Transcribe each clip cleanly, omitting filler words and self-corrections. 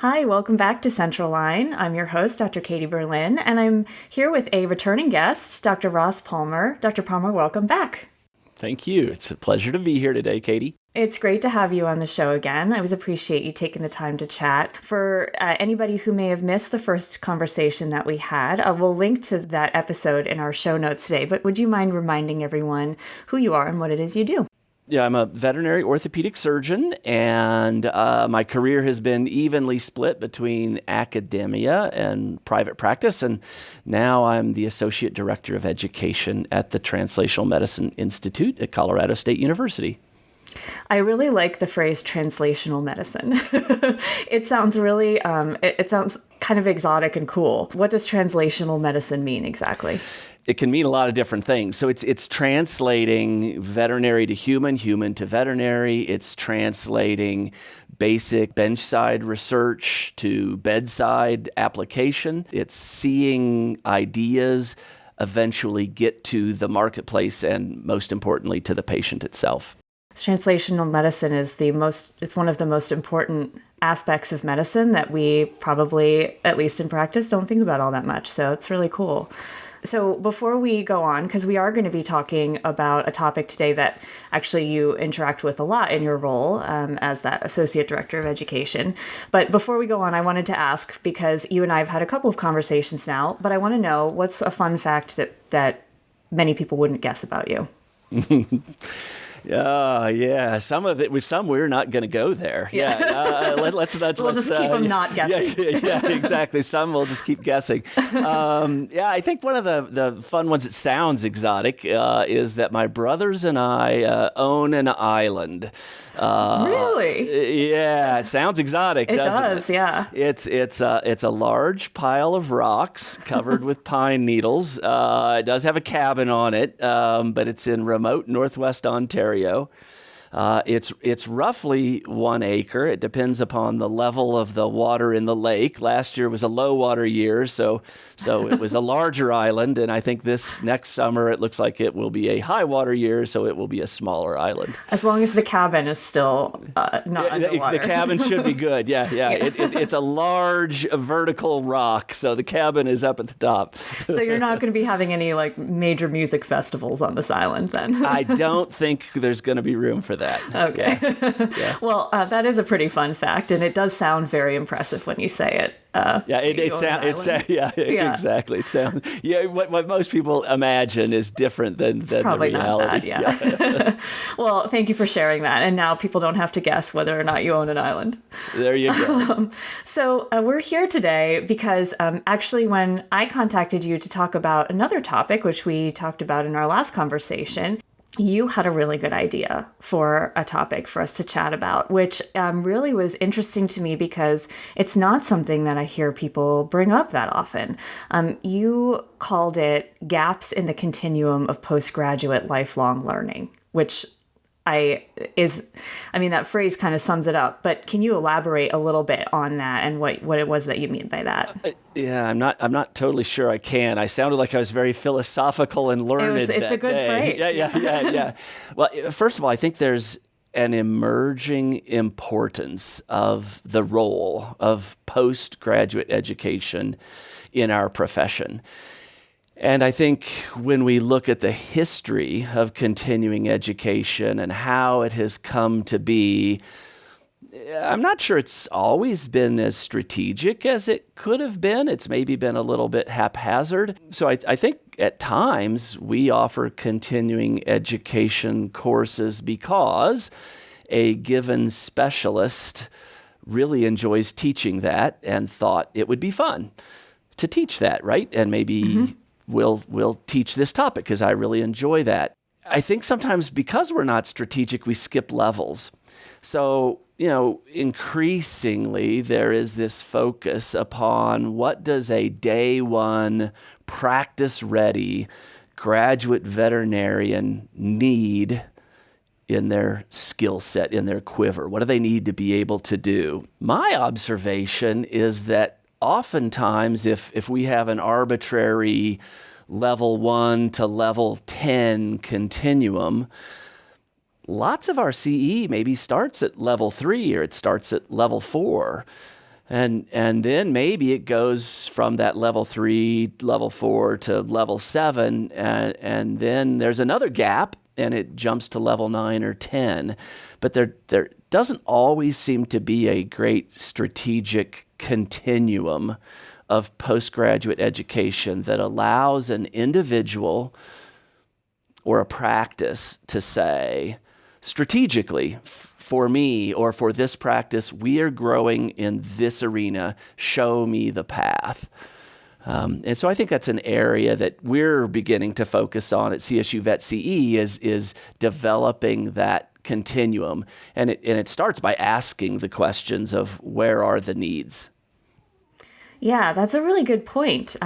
Hi, welcome back to Central Line. I'm your host, Dr. Katie Berlin, and I'm here with a returning guest, Dr. Ross Palmer. Dr. Palmer, welcome back. Thank you. It's a pleasure to be here today, Katie. It's great to have you on the show again. I always appreciate you taking the time to chat. For anybody who may have missed the first conversation that we had, we'll link to that episode in our show notes today. But would you mind reminding everyone who you are and what it is you do? Yeah, I'm a veterinary orthopedic surgeon, and my career has been evenly split between academia and private practice, and now I'm the Associate Director of Education at the Translational Medicine Institute at Colorado State University. I really like the phrase translational medicine. It sounds really, it sounds kind of exotic and cool. What does translational medicine mean exactly? It can mean a lot of different things. So it's translating veterinary to human, human to veterinary. It's translating basic benchside research to bedside application. It's seeing ideas eventually get to the marketplace and, most importantly, to the patient itself. Translational medicine is it's one of the most important aspects of medicine that we probably, at least in practice, don't think about all that much. So it's really cool. So before we go on, because we are going to be talking about a topic today that actually you interact with a lot in your role as that Associate Director of Education. But before we go on, I wanted to ask, because you and I have had a couple of conversations now, but I want to know what's a fun fact that many people wouldn't guess about you? Yeah. Some we're not going to go there. Yeah. We'll just keep them not guessing. Yeah, exactly. Some we'll just keep guessing. I think one of the fun ones that sounds exotic is that my brothers and I own an island. Really? Yeah. It sounds exotic, doesn't it? Yeah. It's a large pile of rocks covered with pine needles. It does have a cabin on it, but it's in remote northwest Ontario. It's roughly 1 acre. It depends upon the level of the water in the lake. Last year was a low water year, so it was a larger island, and I think this next summer it looks like it will be a high water year, so it will be a smaller island. As long as the cabin is still not underwater. The cabin should be good. Yeah. It's a large vertical rock, so the cabin is up at the top. So you're not going to be having any major music festivals on this island then? I don't think there's going to be room for that. Okay. Yeah. Well, that is a pretty fun fact, and it does sound very impressive when you say it. Exactly. It sounds what most people imagine is different than probably the reality. Not bad, yeah. Well, thank you for sharing that, and now people don't have to guess whether or not you own an island. There you go. So we're here today because actually when I contacted you to talk about another topic, which we talked about in our last conversation, you had a really good idea for a topic for us to chat about, which really was interesting to me because it's not something that I hear people bring up that often. You called it gaps in the continuum of postgraduate lifelong learning, which that phrase kind of sums it up, but can you elaborate a little bit on that and what it was that you mean by that? I'm not totally sure I can. I sounded like I was very philosophical and learned it's a good day. phrase. Yeah. Well, first of all, I think there's an emerging importance of the role of postgraduate education in our profession. And I think when we look at the history of continuing education and how it has come to be, I'm not sure it's always been as strategic as it could have been. It's maybe been a little bit haphazard. So I think at times we offer continuing education courses because a given specialist really enjoys teaching that and thought it would be fun to teach that, right? And maybe we'll teach this topic because I really enjoy that. I think sometimes because we're not strategic, we skip levels. So, increasingly there is this focus upon what does a day one practice-ready graduate veterinarian need in their skill set, in their quiver? What do they need to be able to do? My observation is that oftentimes, if we have an arbitrary level 1 to level 10 continuum, lots of our CE maybe starts at level 3 or it starts at level 4. And then maybe it goes from that level 3, level 4 to level 7, and then there's another gap and it jumps to level 9 or 10. But there doesn't always seem to be a great strategic continuum of postgraduate education that allows an individual or a practice to say, strategically, for me or for this practice, we are growing in this arena. Show me the path. And so I think that's an area that we're beginning to focus on at CSU Vet CE is developing that continuum. And it starts by asking the questions of where are the needs? Yeah, that's a really good point.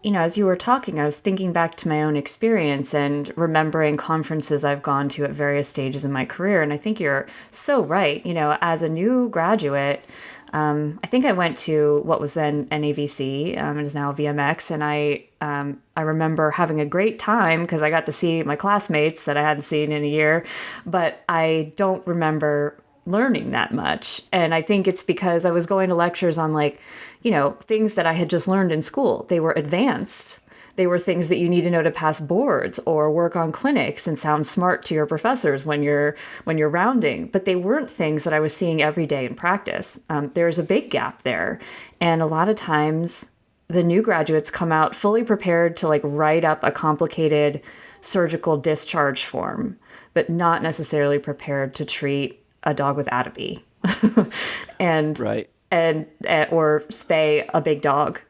As you were talking, I was thinking back to my own experience and remembering conferences I've gone to at various stages in my career. And I think you're so right. As a new graduate, I think I went to what was then NAVC, it is now VMX, and I remember having a great time because I got to see my classmates that I hadn't seen in a year, but I don't remember learning that much. And I think it's because I was going to lectures on things that I had just learned in school. They were advanced. They were things that you need to know to pass boards or work on clinics and sound smart to your professors when you're rounding. But they weren't things that I was seeing every day in practice. There's a big gap there. And a lot of times the new graduates come out fully prepared to write up a complicated surgical discharge form, but not necessarily prepared to treat a dog with atopy and right. Or spay a big dog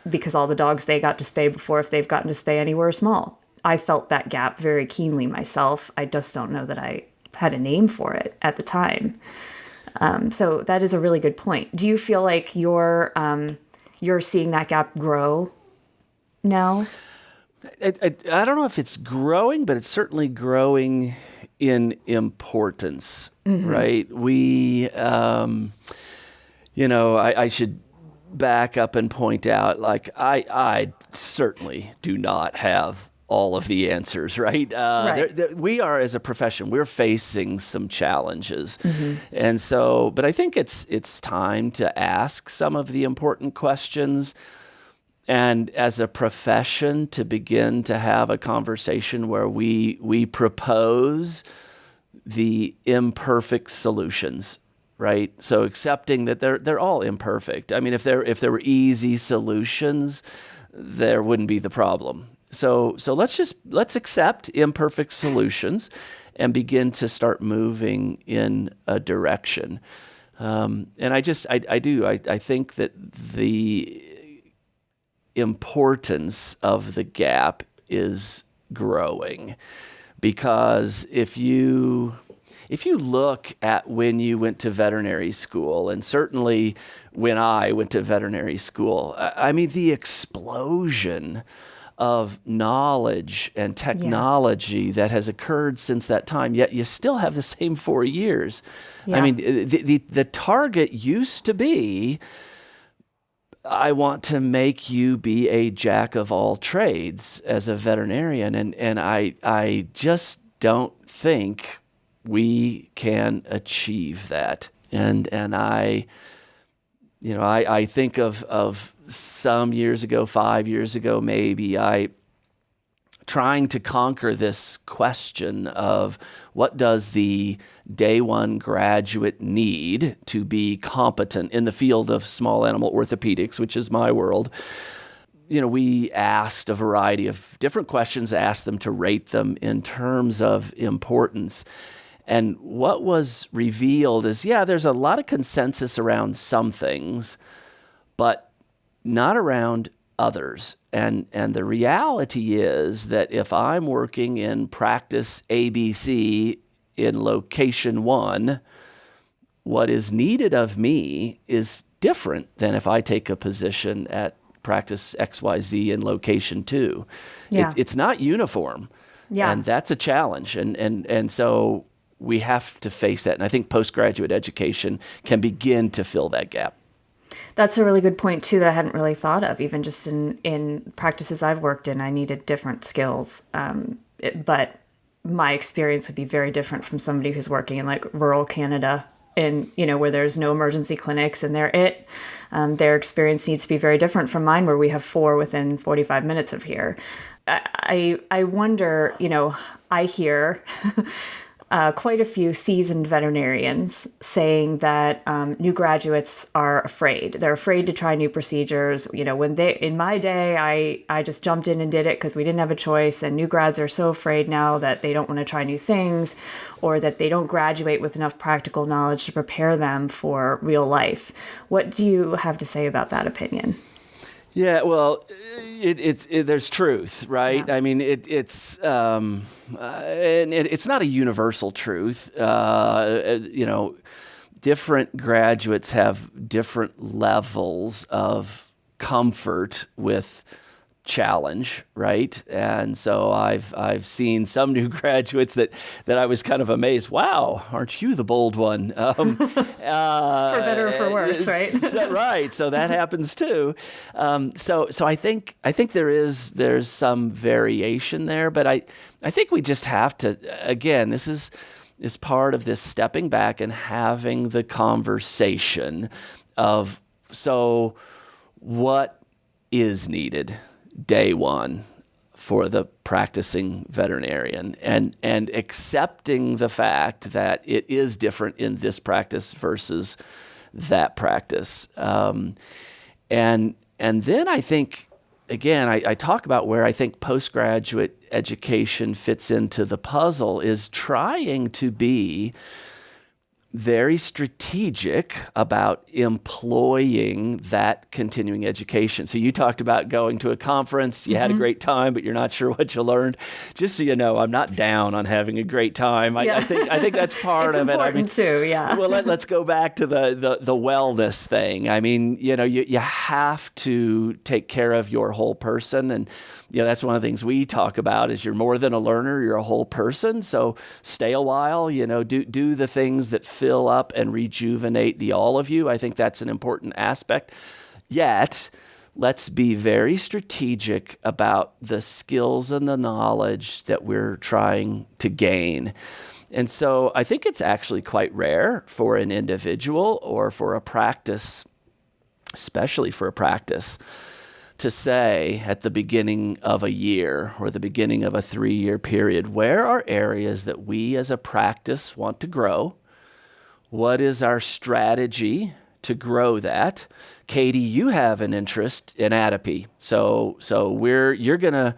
because all the dogs they got to spay before, if they've gotten to spay any, were small. I felt that gap very keenly myself. I just don't know that I had a name for it at the time. So that is a really good point. Do you feel like you're seeing that gap grow now? I don't know if it's growing, but it's certainly growing in importance, right? We, I should back up and point out, I certainly do not have all of the answers, right? We are, as a profession, we're facing some challenges. And so, but I think it's time to ask some of the important questions. And as a profession, to begin to have a conversation where we propose the imperfect solutions, right? So accepting that they're all imperfect. I mean, if there were easy solutions, there wouldn't be the problem. So let's accept imperfect solutions and begin to start moving in a direction. And I think that the importance of the gap is growing, because if you look at when you went to veterinary school, and certainly when I went to veterinary school, I mean, the explosion of knowledge and technology that has occurred since that time, yet you still have the same 4 years. I mean, the target used to be, I want to make you be a jack of all trades as a veterinarian. And I just don't think we can achieve that. And I think of some years ago, 5 years ago, maybe, trying to conquer this question of what does the day one graduate need to be competent in the field of small animal orthopedics, which is my world. We asked a variety of different questions, asked them to rate them in terms of importance. And what was revealed is, there's a lot of consensus around some things, but not around others. And the reality is that if I'm working in practice ABC in location 1, what is needed of me is different than if I take a position at practice XYZ in location 2. It's not uniform. And that's a challenge. And so we have to face that. And I think postgraduate education can begin to fill that gap. That's a really good point, too, that I hadn't really thought of. Even just in practices I've worked in, I needed different skills. But my experience would be very different from somebody who's working in rural Canada in, where there's no emergency clinics and their experience needs to be very different from mine, where we have 4 within 45 minutes of here. I wonder, I hear quite a few seasoned veterinarians saying that new graduates are afraid. They're afraid to try new procedures. In my day, I just jumped in and did it because we didn't have a choice. And new grads are so afraid now that they don't want to try new things, or that they don't graduate with enough practical knowledge to prepare them for real life. What do you have to say about that opinion? Yeah, well, there's truth, right? Yeah. I mean, it's not a universal truth. Different graduates have different levels of comfort with challenge, right? And so I've seen some new graduates that I was kind of amazed. Wow, aren't you the bold one? For better or for worse, right? Right. So that happens too. So I think there's some variation there, but I think we just have to, again, this is part of this stepping back and having the conversation of, so what is needed day one for the practicing veterinarian, and accepting the fact that it is different in this practice versus that practice. And then I think, again, I talk about where I think postgraduate education fits into the puzzle is trying to be very strategic about employing that continuing education. So you talked about going to a conference, you had a great time, but you're not sure what you learned. Just so you know, I'm not down on having a great time. I think that's part of it. It's important too, yeah. Well, let's go back to the wellness thing. I mean, you have to take care of your whole person, and that's one of the things we talk about is you're more than a learner, you're a whole person. So stay a while, do the things that fill up and rejuvenate the all of you. I think that's an important aspect. Yet, let's be very strategic about the skills and the knowledge that we're trying to gain. And so I think it's actually quite rare for an individual or for a practice, especially for a practice, to say at the beginning of a year or the beginning of a 3-year period, where are areas that we as a practice want to grow? What is our strategy to grow that? Katie, you have an interest in atopy. So you're gonna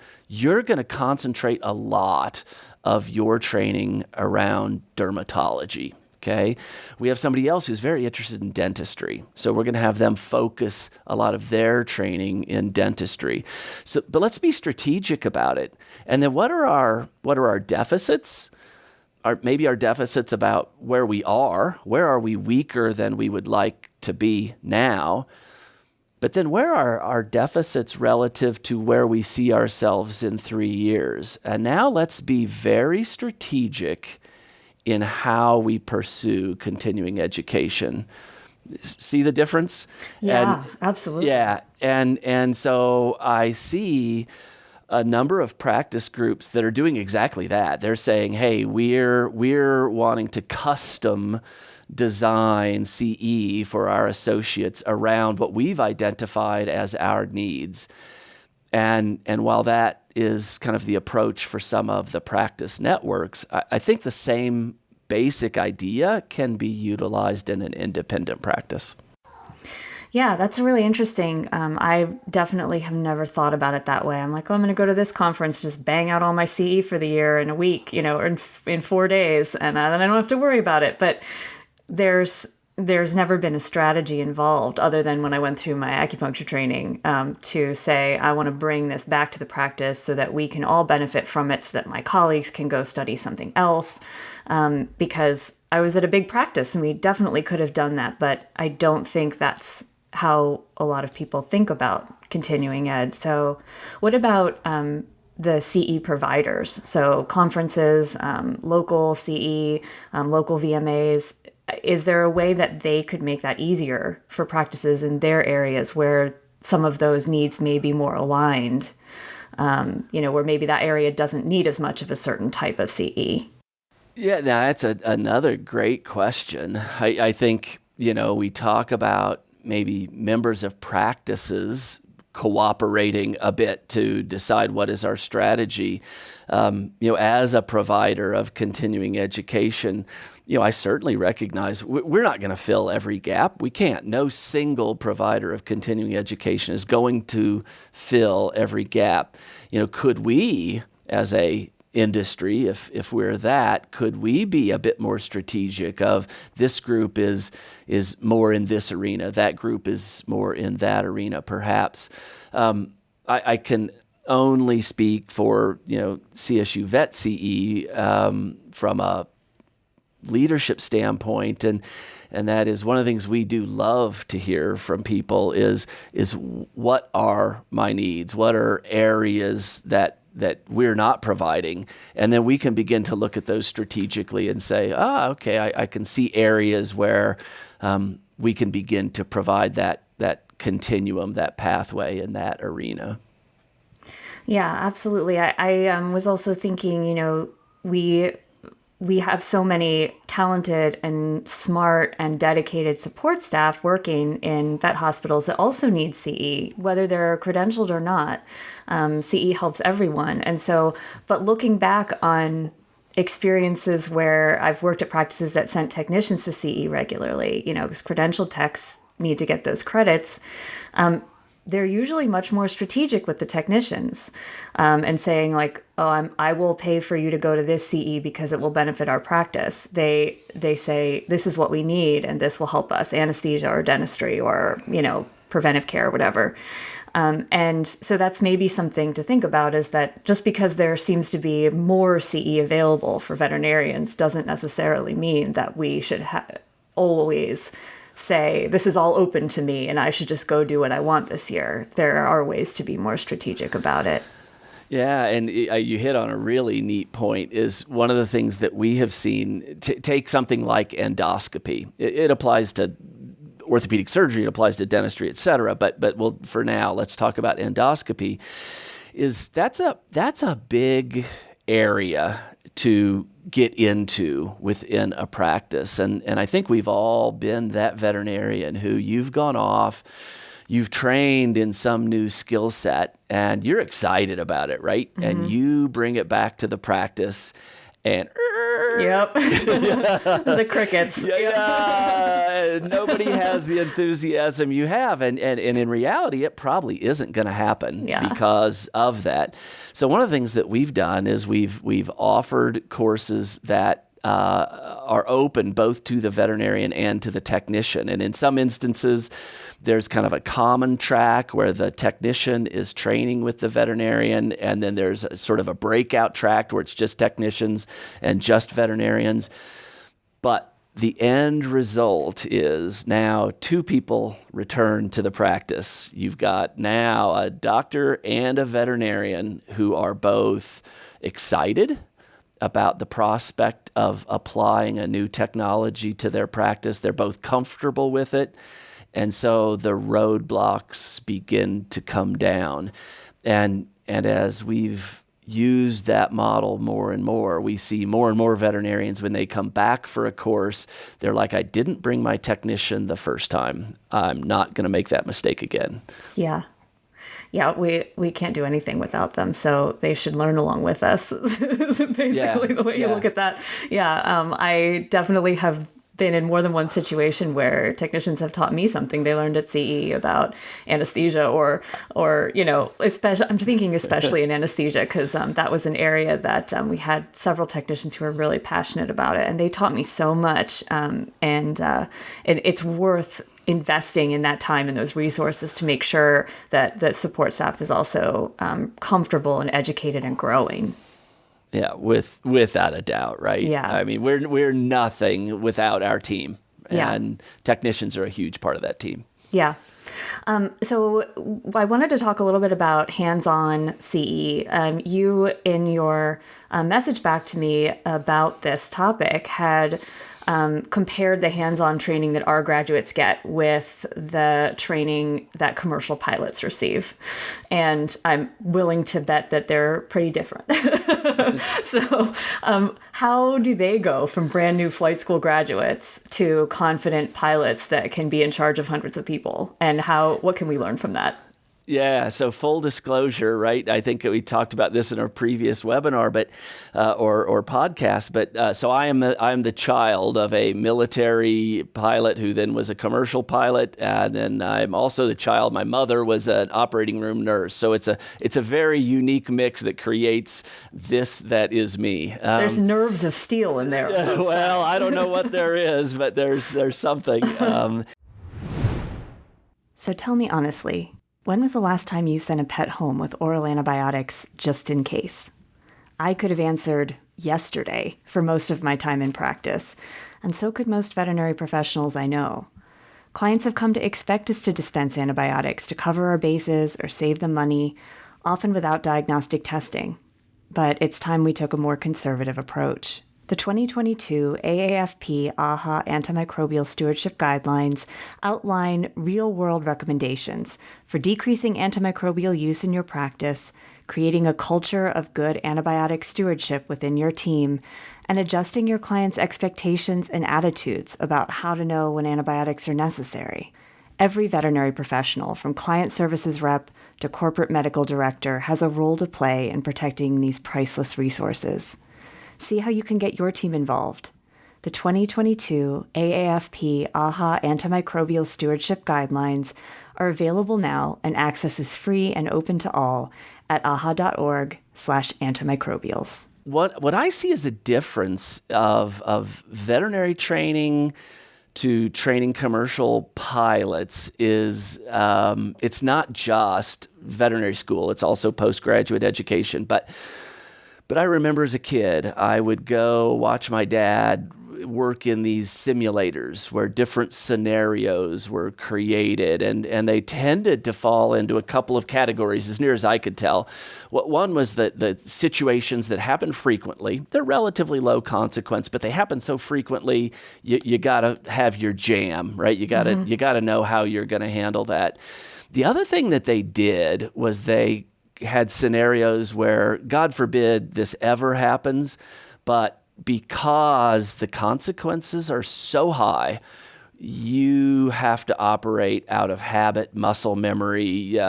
concentrate a lot of your training around dermatology. Okay, we have somebody else who's very interested in dentistry, so we're going to have them focus a lot of their training in dentistry. So, but let's be strategic about it. And then, what are our deficits? Maybe our deficits about where we are. Where are we weaker than we would like to be now? But then, where are our deficits relative to where we see ourselves in 3 years? And now, let's be very strategic in how we pursue continuing education. See the difference? Yeah, absolutely. Yeah, and so I see a number of practice groups that are doing exactly that. They're saying, hey, we're wanting to custom design CE for our associates around what we've identified as our needs. And while that is kind of the approach for some of the practice networks, I think the same basic idea can be utilized in an independent practice. Yeah, that's really interesting. I definitely have never thought about it that way. I'm like, I'm going to go to this conference, just bang out all my CE for the year in a week, or in 4 days, and then I don't have to worry about it. But there's never been a strategy involved other than when I went through my acupuncture training to say, I want to bring this back to the practice so that we can all benefit from it, so that my colleagues can go study something else. Because I was at a big practice and we definitely could have done that, but I don't think that's how a lot of people think about continuing ed. So what about the CE providers? So conferences, local CE, local VMAs, is there a way that they could make that easier for practices in their areas where some of those needs may be more aligned, where maybe that area doesn't need as much of a certain type of CE? Yeah, now that's another great question. I think, we talk about maybe members of practices cooperating a bit to decide what is our strategy. As a provider of continuing education, I certainly recognize we're not going to fill every gap. We can't. No single provider of continuing education is going to fill every gap. Could we, as a industry, if we're that, could we be a bit more strategic of this group is more in this arena, that group is more in that arena, perhaps? I can only speak for CSU Vet CE from a leadership standpoint, and that is one of the things we do love to hear from people is what are my needs, what are areas that we're not providing, and then we can begin to look at those strategically and say, okay, I can see areas where we can begin to provide that continuum, that pathway in that arena. Yeah, absolutely. I was also thinking, we have so many talented and smart and dedicated support staff working in vet hospitals that also need CE, whether they're credentialed or not. CE helps everyone. And so, but looking back on experiences where I've worked at practices that sent technicians to CE regularly, because credentialed techs need to get those credits, they're usually much more strategic with the technicians and saying like, I will pay for you to go to this CE because it will benefit our practice. They say, this is what we need and this will help us, anesthesia or dentistry or, preventive care or whatever. And so that's maybe something to think about, is that just because there seems to be more CE available for veterinarians doesn't necessarily mean that we should always say, this is all open to me and I should just go do what I want this year. There are ways to be more strategic about it. Yeah, and you hit on a really neat point. Is one of the things that we have seen, take something like endoscopy. It applies to orthopedic surgery, it applies to dentistry, et cetera. But for now, let's talk about endoscopy. That's a big area to get into within a practice. And I think we've all been that veterinarian who you've gone off, you've trained in some new skill set, and you're excited about it, right? Mm-hmm. And you bring it back to the practice and yep. The crickets. Yeah. Nobody has the enthusiasm you have. And in reality, it probably isn't going to happen because of that. So one of the things that we've done is we've offered courses that are open both to the veterinarian and to the technician. And in some instances, there's kind of a common track where the technician is training with the veterinarian, and then there's sort of a breakout track where it's just technicians and just veterinarians. But the end result is now two people return to the practice. You've got now a doctor and a veterinarian who are both excited about the prospect of applying a new technology to their practice. They're both comfortable with it. And so the roadblocks begin to come down. And as we've used that model more and more, we see more and more veterinarians when they come back for a course, they're like, I didn't bring my technician the first time. I'm not going to make that mistake again. Yeah. Yeah, we can't do anything without them, so they should learn along with us, basically, the way you look at that. Yeah, I definitely have been in more than one situation where technicians have taught me something they learned at CE about anesthesia or especially, I'm thinking especially in anesthesia, because that was an area that we had several technicians who were really passionate about it, and they taught me so much, and it's worth investing in that time and those resources to make sure that the support staff is also comfortable and educated and growing. Yeah, without a doubt, right? Yeah. I mean, we're nothing without our team, and technicians are a huge part of that team. Yeah. So I wanted to talk a little bit about hands-on CE. You, in your message back to me about this topic, had compared the hands-on training that our graduates get with the training that commercial pilots receive. And I'm willing to bet that they're pretty different. So how do they go from brand new flight school graduates to confident pilots that can be in charge of hundreds of people? And what can we learn from that? Yeah. So full disclosure, right? I think we talked about this in our previous webinar, but or podcast. But so I am the child of a military pilot who then was a commercial pilot, and then I'm also the child. My mother was an operating room nurse. So it's a very unique mix that creates this that is me. There's nerves of steel in there. Well, I don't know what there is, but there's something. So tell me honestly. When was the last time you sent a pet home with oral antibiotics just in case? I could have answered yesterday for most of my time in practice, and so could most veterinary professionals I know. Clients have come to expect us to dispense antibiotics to cover our bases or save them money, often without diagnostic testing. But it's time we took a more conservative approach. The 2022 AAFP AHA Antimicrobial Stewardship Guidelines outline real-world recommendations for decreasing antimicrobial use in your practice, creating a culture of good antibiotic stewardship within your team, and adjusting your clients' expectations and attitudes about how to know when antibiotics are necessary. Every veterinary professional, from client services rep to corporate medical director, has a role to play in protecting these priceless resources. See how you can get your team involved. The 2022 AAFP AHA Antimicrobial Stewardship Guidelines are available now, and access is free and open to all at aha.org/antimicrobials. What I see as a difference of veterinary training to training commercial pilots is it's not just veterinary school, it's also postgraduate education. But I remember as a kid, I would go watch my dad work in these simulators where different scenarios were created, and they tended to fall into a couple of categories as near as I could tell. One was the situations that happen frequently. They're relatively low consequence, but they happen so frequently, you got to have your jam, right? You got to know how you're going to handle that. The other thing that they did was they had scenarios where, God forbid this ever happens, but because the consequences are so high, you have to operate out of habit, muscle memory. You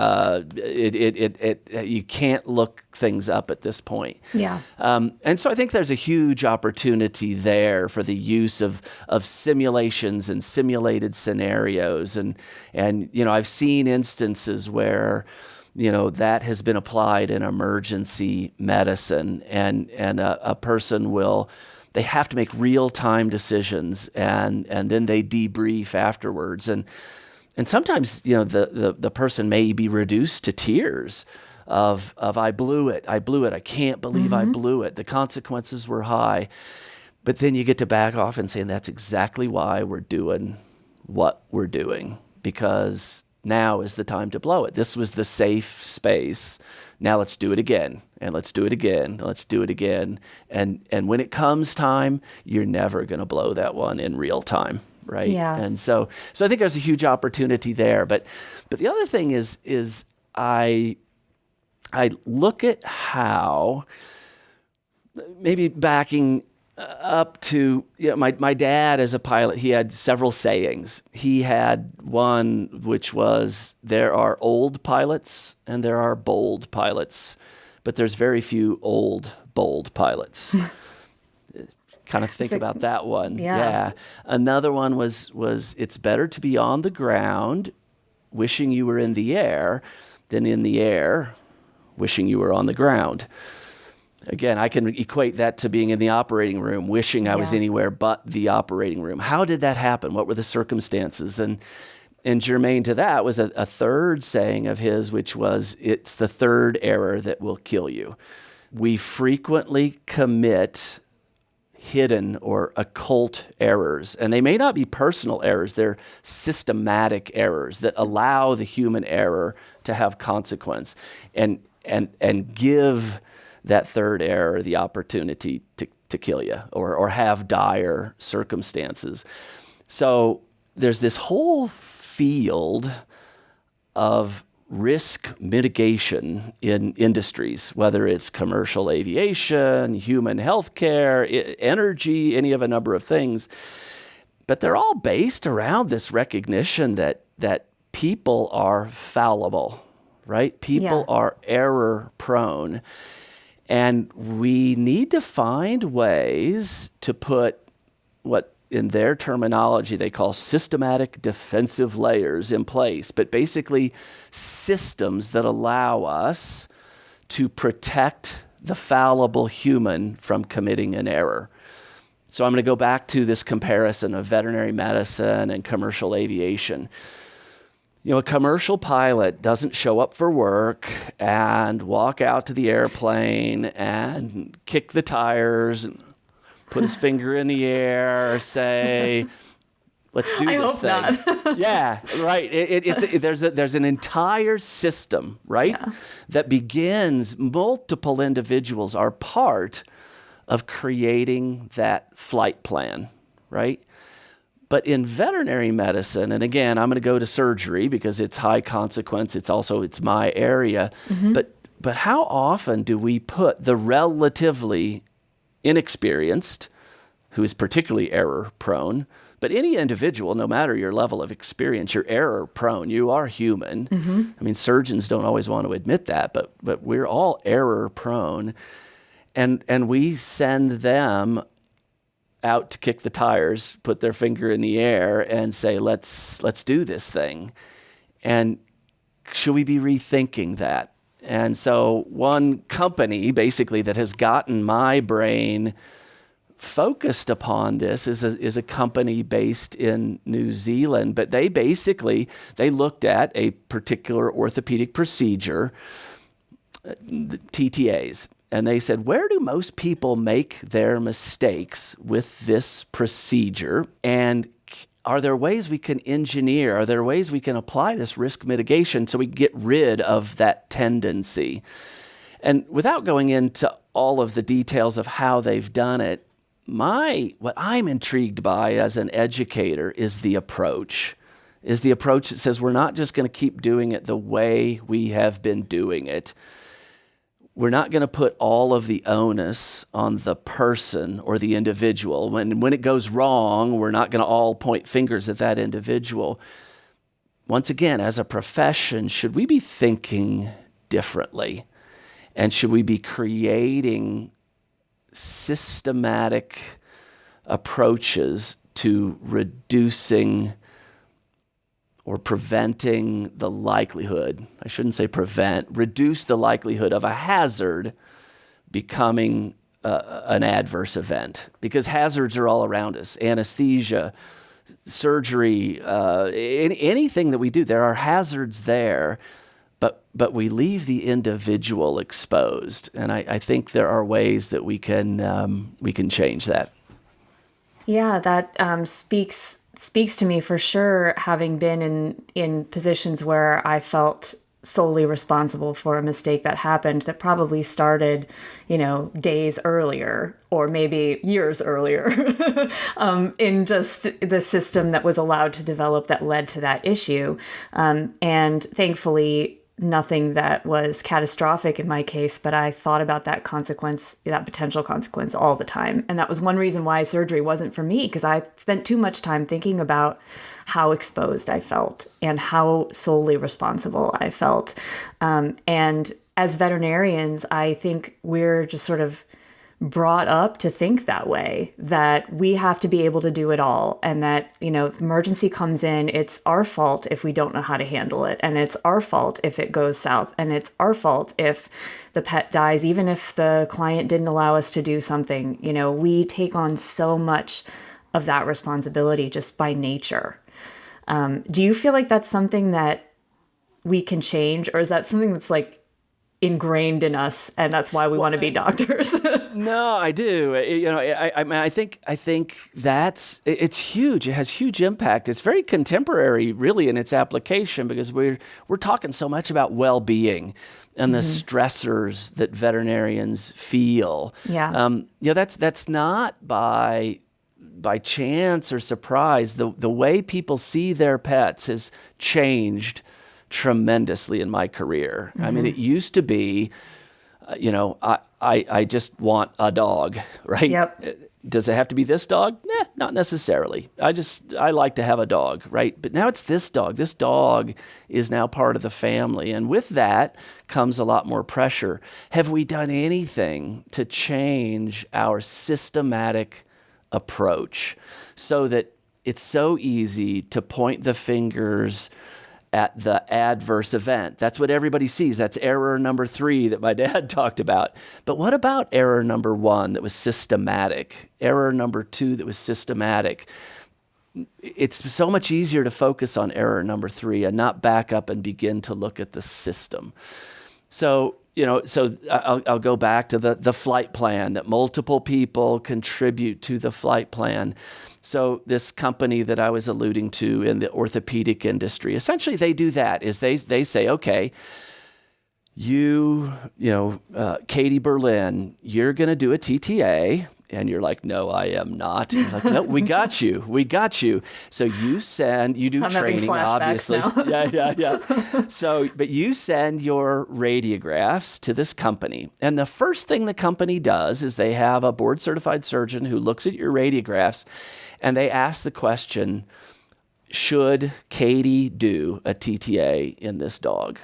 can't look things up at this point. Yeah. And so I think there's a huge opportunity there for the use of simulations and simulated scenarios. And I've seen instances where that has been applied in emergency medicine, and a person they have to make real-time decisions, and then they debrief afterwards. And sometimes, the person may be reduced to tears of I blew it, I can't believe I blew it. The consequences were high. But then you get to back off and say, that's exactly why we're doing what we're doing, because now is the time to blow it. This was the safe space. Now let's do it again, and let's do it again, and let's do it again. And when it comes time, you're never going to blow that one in real time, right? Yeah. And so I think there's a huge opportunity there. But the other thing is I look at how, maybe backing up to my dad as a pilot, he had several sayings. He had one which was, there are old pilots and there are bold pilots, but there's very few old, bold pilots. Kind of think about that one. Yeah. Another one was it's better to be on the ground wishing you were in the air than in the air wishing you were on the ground. Again, I can equate that to being in the operating room, wishing I was anywhere but the operating room. How did that happen? What were the circumstances? And germane to that was a third saying of his, which was, it's the third error that will kill you. We frequently commit hidden or occult errors, and they may not be personal errors. They're systematic errors that allow the human error to have consequence and give that third error the opportunity to kill you or have dire circumstances. So there's this whole field of risk mitigation in industries, whether it's commercial aviation, human healthcare, energy, any of a number of things. But they're all based around this recognition that people are fallible, right? People are error prone. And we need to find ways to put what in their terminology they call systematic defensive layers in place, but basically systems that allow us to protect the fallible human from committing an error. So I'm going to go back to this comparison of veterinary medicine and commercial aviation. You know, a commercial pilot doesn't show up for work and walk out to the airplane and kick the tires and put his finger in the air, say, let's do this thing. Yeah, right. There's an entire system, right, that begins, multiple individuals are part of creating that flight plan, right? But in veterinary medicine, and again, I'm going to go to surgery because it's high consequence. It's my area. Mm-hmm. But how often do we put the relatively inexperienced, who is particularly error prone, but any individual, no matter your level of experience, you're error prone. You are human. Mm-hmm. I mean, surgeons don't always want to admit that, but we're all error prone. And we send them out to kick the tires, put their finger in the air and say, let's do this thing. And should we be rethinking that? And so one company basically that has gotten my brain focused upon this is a company based in New Zealand, but they looked at a particular orthopedic procedure, TTAs, and they said, where do most people make their mistakes with this procedure? And are there ways we can engineer? Are there ways we can apply this risk mitigation so we get rid of that tendency? And without going into all of the details of how they've done it, what I'm intrigued by as an educator is the approach. Is the approach that says we're not just going to keep doing it the way we have been doing it. We're not going to put all of the onus on the person or the individual. When it goes wrong, we're not going to all point fingers at that individual. Once again, as a profession, should we be thinking differently? And should we be creating systematic approaches to reducing or preventing the likelihood, I shouldn't say prevent, reduce the likelihood of a hazard becoming an adverse event? Because hazards are all around us. Anesthesia, surgery, anything that we do, there are hazards there, but we leave the individual exposed. And I think there are ways that we can change that. Yeah, that speaks to me for sure, having been in positions where I felt solely responsible for a mistake that happened that probably started, days earlier or maybe years earlier in just the system that was allowed to develop that led to that issue. And thankfully, nothing that was catastrophic in my case, but I thought about that potential consequence all the time. And that was one reason why surgery wasn't for me, because I spent too much time thinking about how exposed I felt and how solely responsible I felt. And as veterinarians, I think we're just sort of brought up to think that way, that we have to be able to do it all. And that, if emergency comes in, it's our fault if we don't know how to handle it. And it's our fault if it goes south. And it's our fault if the pet dies, even if the client didn't allow us to do something. We take on so much of that responsibility just by nature. Do you feel like that's something that we can change? Or is that something that's ingrained in us, and that's why we want to be doctors. No, I do. I mean, I think it's huge. It has huge impact. It's very contemporary, really, in its application, because we're talking so much about well-being and the stressors that veterinarians feel. Yeah. That's not by chance or surprise. The way people see their pets has changed tremendously in my career. I mean, it used to be, I just want a dog, right? Yep. Does it have to be this dog? Not necessarily. I like to have a dog, right? But now it's this dog. This dog is now part of the family. And with that comes a lot more pressure. Have we done anything to change our systematic approach so that it's so easy to point the fingers at the adverse event? That's what everybody sees. That's error number 3 that my dad talked about. But what about error number 1 that was systematic? Error number 2 that was systematic? It's so much easier to focus on error number 3 and not back up and begin to look at the system. So I'll go back to the flight plan, that multiple people contribute to the flight plan. So this company that I was alluding to in the orthopedic industry, essentially they do that, is they say, okay, Katie Berlin, you're going to do a TTA. And you're like, no, I am not. And you're like, no, we got you. So you do I'm training, obviously. Now. Yeah. But you send your radiographs to this company. And the first thing the company does is they have a board certified surgeon who looks at your radiographs and they ask the question, should Katie do a TTA in this dog?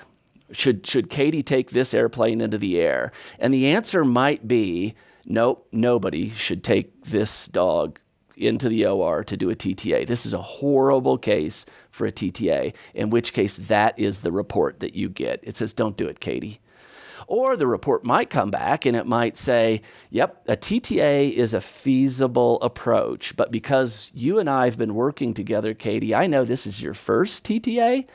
Should Katie take this airplane into the air? And the answer might be, nope, nobody should take this dog into the OR to do a TTA. This is a horrible case for a TTA, in which case that is the report that you get. It says, don't do it, Katie. Or the report might come back and it might say, yep, a TTA is a feasible approach, but because you and I have been working together, Katie, I know this is your first TTA,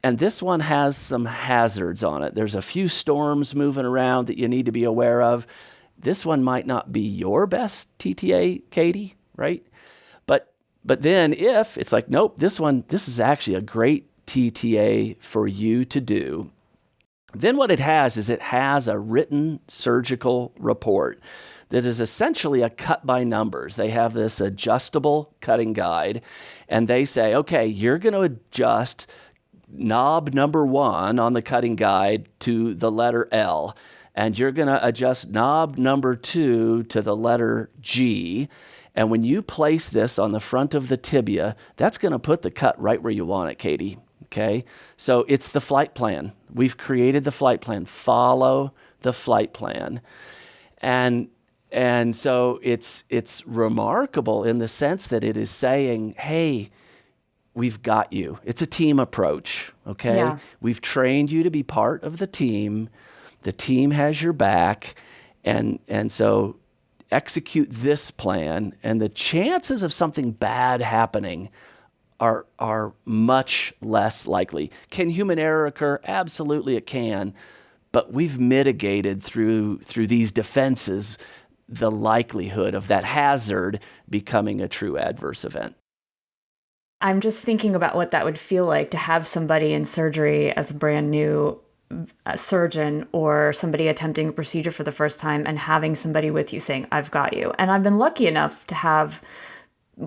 and this one has some hazards on it. There's a few storms moving around that you need to be aware of. This one might not be your best TTA, Katie, right? But then if it's like, nope, this is actually a great TTA for you to do, then what it has is a written surgical report that is essentially a cut by numbers. They have this adjustable cutting guide, and they say, okay, you're going to adjust knob number 1 on the cutting guide to the letter L, and you're going to adjust knob number 2 to the letter G. And when you place this on the front of the tibia, that's going to put the cut right where you want it, Katie. Okay? So it's the flight plan. We've created the flight plan. Follow the flight plan. And so it's remarkable in the sense that it is saying, hey, we've got you. It's a team approach, okay? Yeah. We've trained you to be part of the team. The team has your back, and so execute this plan, and the chances of something bad happening are much less likely. Can human error occur? Absolutely it can, but we've mitigated through these defenses the likelihood of that hazard becoming a true adverse event. I'm just thinking about what that would feel like to have somebody in surgery as a brand new surgeon or somebody attempting a procedure for the first time and having somebody with you saying, I've got you. And I've been lucky enough to have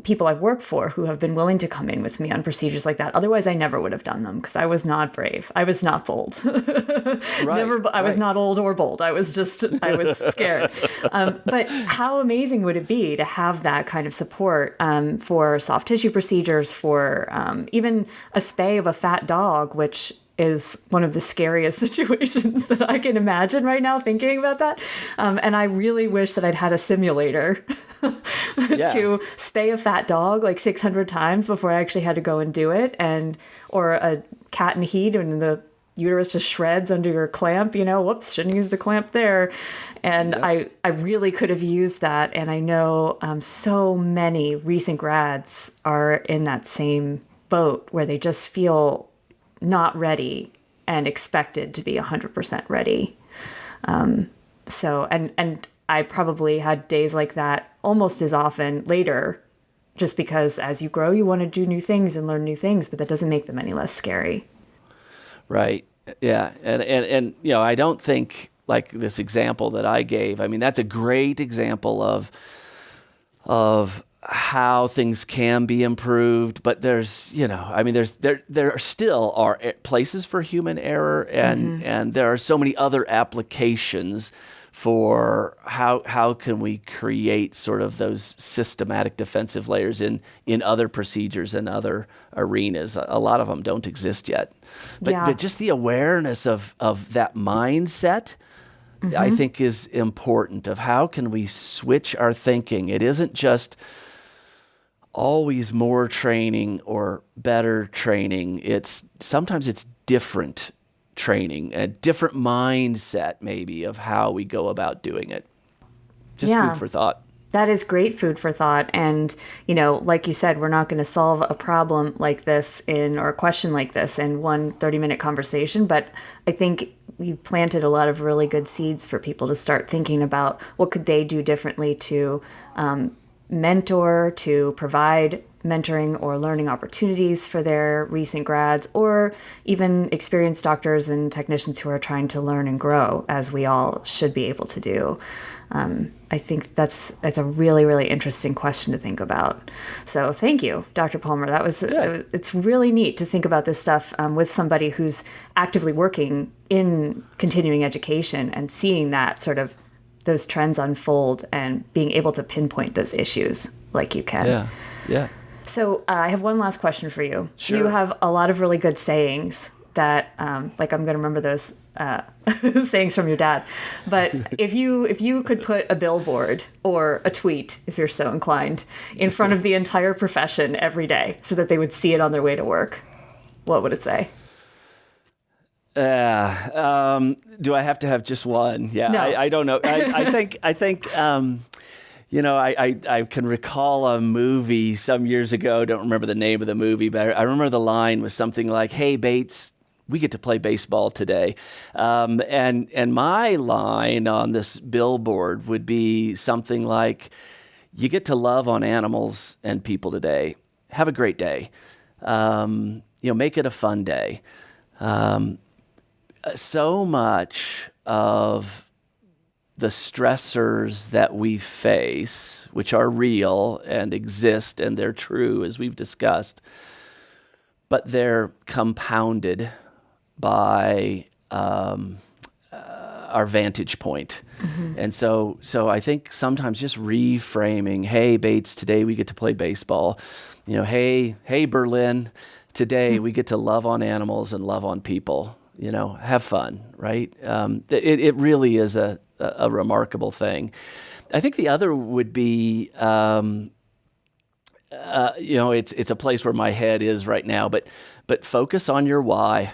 people I've worked for who have been willing to come in with me on procedures like that. Otherwise, I never would have done them because I was not brave. I was not bold. I was not old or bold. I was scared. But how amazing would it be to have that kind of support for soft tissue procedures, for even a spay of a fat dog, which is one of the scariest situations that I can imagine right now thinking about that. And I really wish that I'd had a simulator to spay a fat dog like 600 times before I actually had to go and do it. Or a cat in heat and the uterus just shreds under your clamp, whoops, shouldn't have used a clamp there. And I really could have used that. And I know so many recent grads are in that same boat where they just feel not ready and expected to be 100% ready. And I probably had days like that almost as often later, just because as you grow, you want to do new things and learn new things, but that doesn't make them any less scary. Right. Yeah. And I don't think like this example that I gave, I mean, that's a great example of how things can be improved, but there's, there still are places for human error, and there are so many other applications for how can we create sort of those systematic defensive layers in other procedures and other arenas. A lot of them don't exist yet. But just the awareness of that mindset, I think, is important, of how can we switch our thinking. It isn't just always more training or better training. Sometimes it's different training, a different mindset maybe of how we go about doing it. Just food for thought. That is great food for thought. And, like you said, we're not going to solve a problem like this or a question like this in one 30-minute conversation. But I think you've planted a lot of really good seeds for people to start thinking about what could they do differently to mentor, to provide mentoring or learning opportunities for their recent grads, or even experienced doctors and technicians who are trying to learn and grow, as we all should be able to do. I think that's a really, really interesting question to think about. So thank you, Dr. Palmer. It's really neat to think about this stuff with somebody who's actively working in continuing education and seeing that sort of those trends unfold and being able to pinpoint those issues like you can. Yeah. So I have one last question for you. Sure. You have a lot of really good sayings that, I'm going to remember those sayings from your dad. But if you could put a billboard or a tweet, if you're so inclined, in front of the entire profession every day so that they would see it on their way to work, what would it say? Do I have to have just one? Yeah, No. I don't know. I think I can recall a movie some years ago. Don't remember the name of the movie, but I remember the line was something like, "Hey, Bates, we get to play baseball today." And my line on this billboard would be something like, "You get to love on animals and people today. Have a great day. Make it a fun day." So much of the stressors that we face, which are real and exist and they're true, as we've discussed, but they're compounded by our vantage point. And so I think sometimes just reframing, "Hey, Bates, today we get to play baseball. Hey, Berlin, today we get to love on animals and love on people. Have fun," right? It really is a remarkable thing. I think the other would be, it's a place where my head is right now, but focus on your why.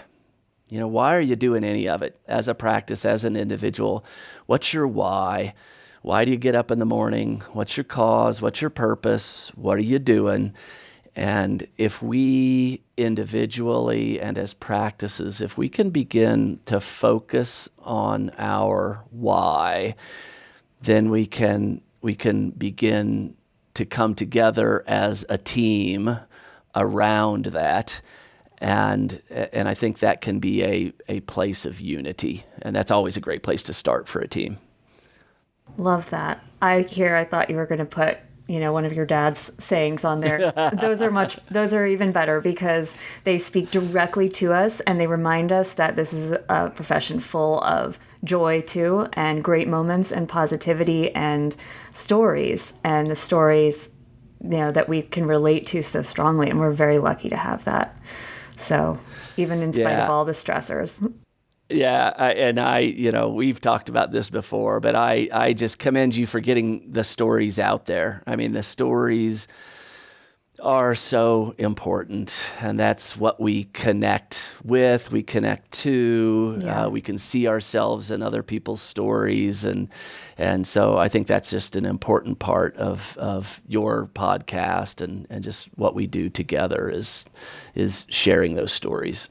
Why are you doing any of it as a practice, as an individual? What's your why? Why do you get up in the morning? What's your cause? What's your purpose? What are you doing? And if we individually and as practices, if we can begin to focus on our why, then we can begin to come together as a team around that. And I think that can be a place of unity. And that's always a great place to start for a team. Love that. I thought you were going to put one of your dad's sayings on there. Those are even better because they speak directly to us and they remind us that this is a profession full of joy too, and great moments and positivity and stories, and the stories, that we can relate to so strongly. And we're very lucky to have that. So even in spite of all the stressors. Yeah, we've talked about this before, but I just commend you for getting the stories out there. I mean, the stories are so important, and that's what we connect with, we connect to. We can see ourselves in other people's stories, and so I think that's just an important part of your podcast and just what we do together is sharing those stories.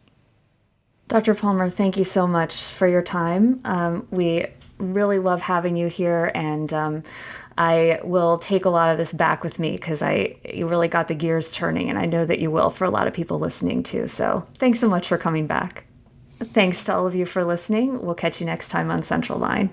Dr. Palmer, thank you so much for your time. We really love having you here, and I will take a lot of this back with me because you really got the gears turning, and I know that you will for a lot of people listening too. So thanks so much for coming back. Thanks to all of you for listening. We'll catch you next time on Central Line.